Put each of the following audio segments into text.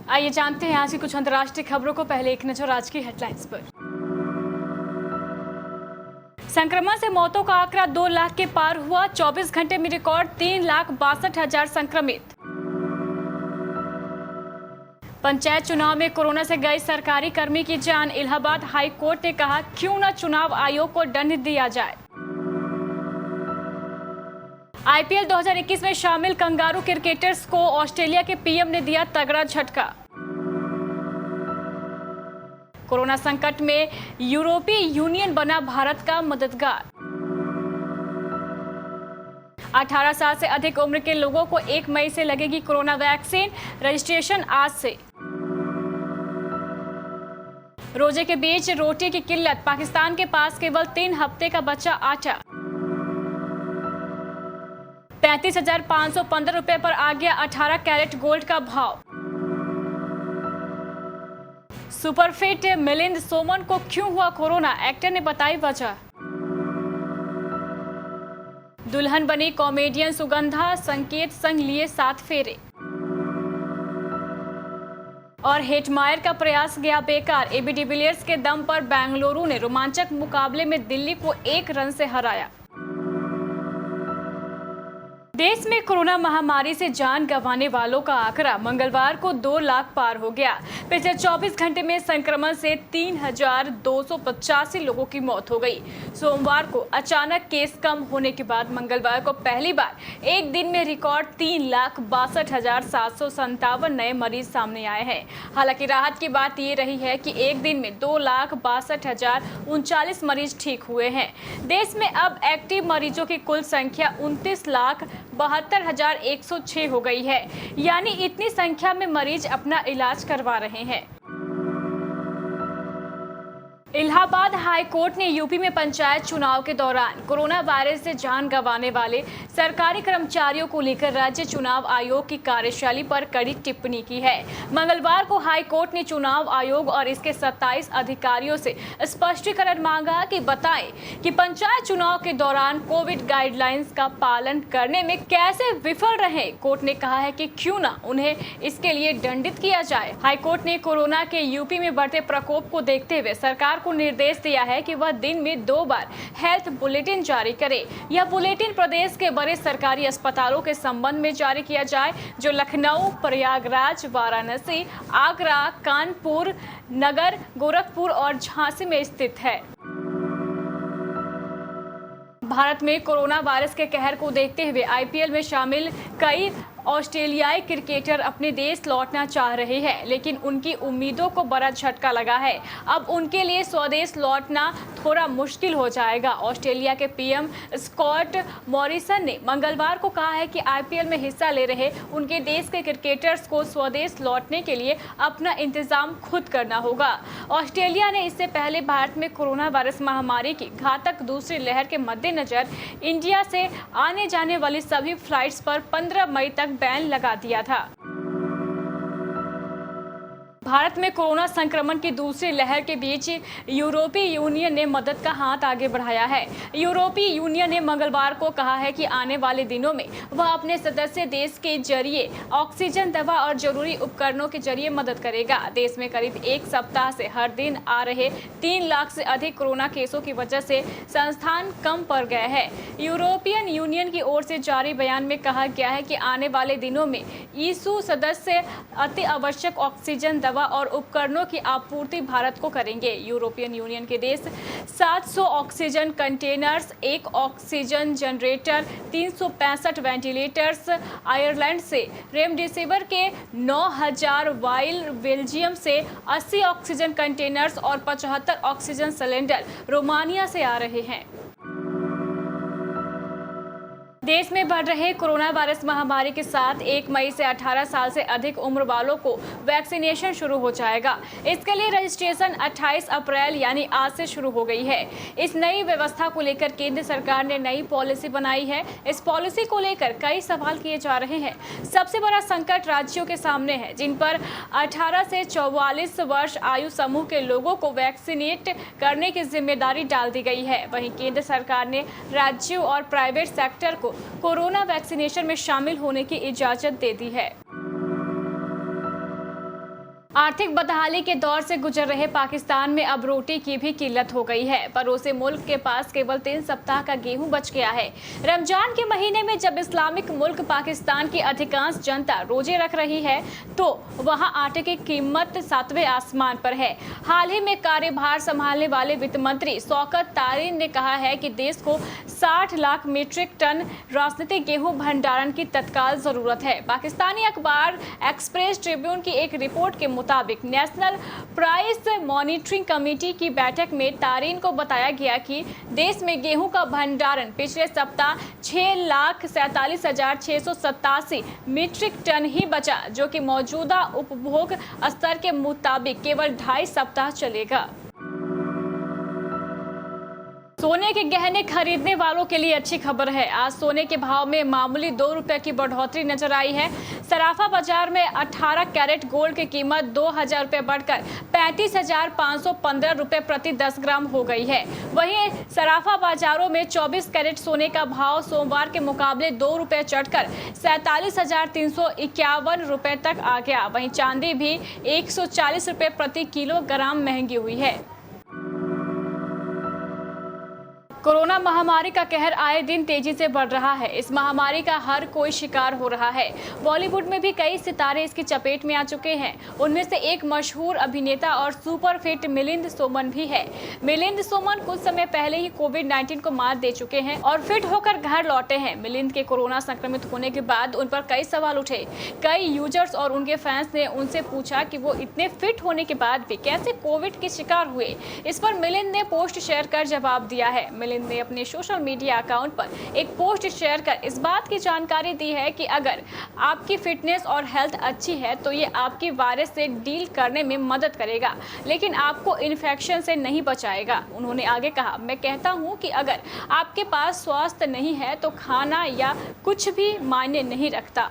आइए जानते हैं आज की कुछ अंतर्राष्ट्रीय खबरों को। पहले एक नजर आज की हेडलाइंस पर। संक्रमण से मौतों का आंकड़ा 2 लाख के पार हुआ। 24 घंटे में रिकॉर्ड 3,62,000 संक्रमित। पंचायत चुनाव में कोरोना से गई सरकारी कर्मी की जान। इलाहाबाद हाई कोर्ट ने कहा क्यों न चुनाव आयोग को दंड दिया जाए। आईपीएल 2021 में शामिल कंगारू क्रिकेटर्स को ऑस्ट्रेलिया के पीएम ने दिया तगड़ा झटका। कोरोना संकट में यूरोपीय यूनियन बना भारत का मददगार। 18 साल से अधिक उम्र के लोगों को 1 मई से लगेगी कोरोना वैक्सीन। रजिस्ट्रेशन आज से। रोजे के बीच रोटी की किल्लत। पाकिस्तान के पास केवल 3 हफ्ते का बचा आटा। 35,515 रुपए पर आ गया 18 कैरेट गोल्ड का भाव। सुपरफिट मिलिंद सोमन को क्यों हुआ कोरोना, एक्टर ने बताई वजह। दुल्हन बनी कॉमेडियन सुगंधा संकेत संग लिए 7 फेरे। और हेटमायर का प्रयास गया बेकार। एबी डिविलियर्स के दम पर बेंगलुरु ने रोमांचक मुकाबले में दिल्ली को 1 रन से हराया। देश में कोरोना महामारी से जान गंवाने वालों का आंकड़ा मंगलवार को 2 लाख पार हो गया। पिछले 24 घंटे में संक्रमण से 3,285 लोगों की मौत हो गई। सोमवार को अचानक केस कम होने के बाद मंगलवार को पहली बार एक दिन में रिकॉर्ड 3,62,757 नए मरीज सामने आए हैं। हालांकि राहत की बात ये रही है कि एक दिन में 2,62,039 मरीज ठीक हुए हैं। देश में अब एक्टिव मरीजों की कुल संख्या 29,72,106 हो गई है। यानी इतनी संख्या में मरीज अपना इलाज करवा रहे हैं। इलाहाबाद हाई कोर्ट ने यूपी में पंचायत चुनाव के दौरान कोरोना वायरस से जान गंवाने वाले सरकारी कर्मचारियों को लेकर राज्य चुनाव आयोग की कार्यशैली पर कड़ी टिप्पणी की है। मंगलवार को हाई कोर्ट ने चुनाव आयोग और इसके 27 अधिकारियों से स्पष्टीकरण मांगा कि बताएं कि पंचायत चुनाव के दौरान कोविड गाइडलाइंस का पालन करने में कैसे विफल रहे। कोर्ट ने कहा है कि क्यों न उन्हें इसके लिए दंडित किया जाए। हाई कोर्ट ने कोरोना के यूपी में बढ़ते प्रकोप को देखते हुए सरकार को निर्देश दिया है कि वह दिन में 2 बार हेल्थ बुलेटिन जारी करे। यह बुलेटिन प्रदेश के बड़े सरकारी अस्पतालों के संबंध में जारी किया जाए जो लखनऊ, प्रयागराज, वाराणसी, आगरा, कानपुर, नगर, गोरखपुर और झांसी में स्थित है। भारत में कोरोना वायरस के कहर को देखते हुए आईपीएल में शामिल कई ऑस्ट्रेलियाई क्रिकेटर अपने देश लौटना चाह रहे हैं, लेकिन उनकी उम्मीदों को बड़ा झटका लगा है। अब उनके लिए स्वदेश लौटना थोड़ा मुश्किल हो जाएगा। ऑस्ट्रेलिया के पीएम स्कॉट मॉरिसन ने मंगलवार को कहा है कि आईपीएल में हिस्सा ले रहे उनके देश के क्रिकेटर्स को स्वदेश लौटने के लिए अपना इंतजाम खुद करना होगा। ऑस्ट्रेलिया ने इससे पहले भारत में कोरोना वायरस महामारी की घातक दूसरी लहर के मद्देनजर इंडिया से आने जाने वाली सभी फ्लाइट्स पर 15 मई तक बैन लगा दिया था। भारत में कोरोना संक्रमण की दूसरी लहर के बीच यूरोपीय यूनियन ने मदद का हाथ आगे बढ़ाया है। यूरोपीय यूनियन ने मंगलवार को कहा है कि आने वाले दिनों में वह अपने सदस्य देश के जरिए ऑक्सीजन, दवा और जरूरी उपकरणों के जरिए मदद करेगा। देश में करीब 1 सप्ताह से हर दिन आ रहे 3 लाख से अधिक कोरोना केसों की वजह से संस्थान कम पड़ गए हैं। यूरोपियन यूनियन की ओर से जारी बयान में कहा गया है कि आने वाले दिनों में ईयू सदस्य अति आवश्यक ऑक्सीजन, दवा और उपकरणों की आपूर्ति भारत को करेंगे। यूरोपियन यूनियन के देश 700 oxygen containers, 1 oxygen generator, 365 ventilators, Ireland से रेमडेसिविर के 9,000 वाइल, बेल्जियम से 80 ऑक्सीजन कंटेनर्स और 75 ऑक्सीजन सिलेंडर रोमानिया से आ रहे हैं। देश में बढ़ रहे कोरोना वायरस महामारी के साथ 1 मई से 18 साल से अधिक उम्र वालों को वैक्सीनेशन शुरू हो जाएगा। इसके लिए रजिस्ट्रेशन 28 अप्रैल यानी आज से शुरू हो गई है। इस नई व्यवस्था को लेकर केंद्र सरकार ने नई पॉलिसी बनाई है। इस पॉलिसी को लेकर कई सवाल किए जा रहे हैं। सबसे बड़ा संकट राज्यों के सामने है जिन पर 18 से 44 वर्ष आयु समूह के लोगों को वैक्सीनेट करने की जिम्मेदारी डाल दी गई है। वहीं केंद्र सरकार ने राज्यों और प्राइवेट सेक्टर को कोरोना वैक्सीनेशन में शामिल होने की इजाजत दे दी है। आर्थिक बदहाली के दौर से गुजर रहे पाकिस्तान में अब रोटी की भी किल्लत हो गई है। पड़ोसी मुल्क के पास केवल 3 सप्ताह का गेहूं बच गया है। रमजान के महीने में जब इस्लामिक मुल्क पाकिस्तान की अधिकांश जनता रोजे रख रही है तो वहां आटे की कीमत 7वें आसमान पर है। हाल ही में कार्यभार संभालने वाले वित्त मंत्री शौकत तारीन ने कहा है कि देश को 60 लाख मीट्रिक टन राजनीतिक गेहूं भंडारण की तत्काल जरूरत है। पाकिस्तानी अखबार एक्सप्रेस ट्रिब्यून की एक रिपोर्ट के मुताबिक नेशनल प्राइस मॉनिटरिंग कमेटी की बैठक में तारीन को बताया गया कि देश में गेहूं का भंडारण पिछले सप्ताह 6,47,687 मीट्रिक टन ही बचा, जो कि मौजूदा उपभोग स्तर के मुताबिक केवल 2.5 सप्ताह चलेगा। सोने के गहने खरीदने वालों के लिए अच्छी खबर है। आज सोने के भाव में मामूली 2 रुपए की बढ़ोतरी नजर आई है। सराफा बाजार में 18 कैरेट गोल्ड की कीमत 2,000 रुपए बढ़कर 35,515 रुपए प्रति 10 ग्राम हो गई है। वहीं सराफा बाजारों में 24 कैरेट सोने का भाव सोमवार के मुकाबले 2 रुपए चढ़कर 47,351 रुपए तक आ गया। वहीं चांदी भी 140 रुपए प्रति किलोग्राम महंगी हुई है। कोरोना महामारी का कहर आए दिन तेजी से बढ़ रहा है। इस महामारी का हर कोई शिकार हो रहा है। बॉलीवुड में भी कई सितारे इसकी चपेट में आ चुके हैं। उनमें से एक मशहूर अभिनेता और सुपर फिट मिलिंद सोमन भी है। मिलिंद सोमन कुछ समय पहले ही कोविड-19 को मात दे चुके हैं और फिट होकर घर लौटे हैं। मिलिंद के कोरोना संक्रमित होने के बाद उन पर कई सवाल उठे। कई यूजर्स और उनके फैंस ने उनसे पूछा कि वो इतने फिट होने के बाद भी कैसे कोविड के शिकार हुए। इस पर मिलिंद ने पोस्ट शेयर कर जवाब दिया है। मिलिंद ने अपने सोशल मीडिया अकाउंट पर एक पोस्ट शेयर कर इस बात की जानकारी दी है कि अगर आपकी फिटनेस और हेल्थ अच्छी है तो ये आपकी वायरस से डील करने में मदद करेगा, लेकिन आपको इन्फेक्शन से नहीं बचाएगा। उन्होंने आगे कहा, मैं कहता हूँ कि अगर आपके पास स्वास्थ्य नहीं है तो खाना या कुछ भी मायने नहीं रखता।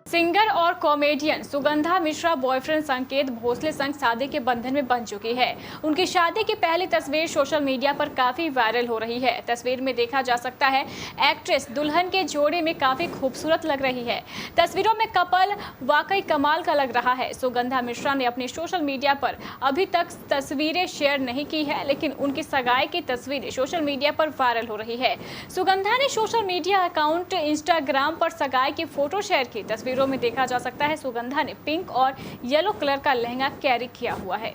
सिंगर और कॉमेडियन सुगंधा मिश्रा बॉयफ्रेंड संकेत भोसले संग शादी के बंधन में बंध चुकी है। उनकी शादी की पहली तस्वीर सोशल मीडिया पर काफी वायरल हो रही है। तस्वीर में देखा जा सकता है एक्ट्रेस दुल्हन के जोड़े में काफी खूबसूरत लग रही है। तस्वीरों में कपल वाकई कमाल का लग रहा है। सुगंधा मिश्रा ने अपनी सोशल मीडिया पर अभी तक तस्वीरें शेयर नहीं की है, लेकिन उनकी सगाई की तस्वीरें सोशल मीडिया पर वायरल हो रही है। सुगंधा ने सोशल मीडिया अकाउंट इंस्टाग्राम पर सगाई की फोटो शेयर की। तस्वीरों में देखा जा सकता है सुगंधा ने पिंक और येलो कलर का लहंगा कैरी किया हुआ है।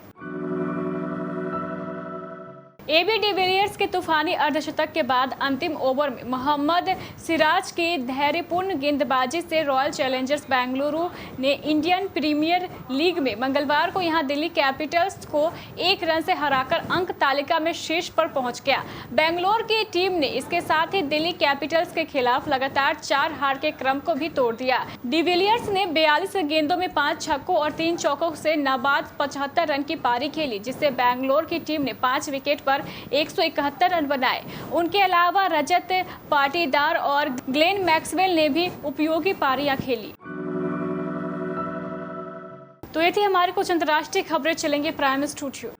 एबी डिविलियर्स के तूफानी अर्धशतक के बाद अंतिम ओवर में मोहम्मद सिराज की धैर्यपूर्ण गेंदबाजी से रॉयल चैलेंजर्स बेंगलुरु ने इंडियन प्रीमियर लीग में मंगलवार को यहां दिल्ली कैपिटल्स को 1 रन से हराकर अंक तालिका में शीर्ष पर पहुंच गया। बेंगलोर की टीम ने इसके साथ ही दिल्ली कैपिटल्स के खिलाफ लगातार 4 हार के क्रम को भी तोड़ दिया। डिविलियर्स ने 42 गेंदों में 5 छक्कों और 3 चौकों से नाबाद 75 रन की पारी खेली, जिससे बेंगलोर की टीम ने 5 विकेट पर 171 रन बनाए। उनके अलावा रजत पाटीदार और ग्लेन मैक्सवेल ने भी उपयोगी पारियां खेली। तो ये थी हमारी कुछ अंतर्राष्ट्रीय खबरें। चलेंगे प्राइम स्टूडियो।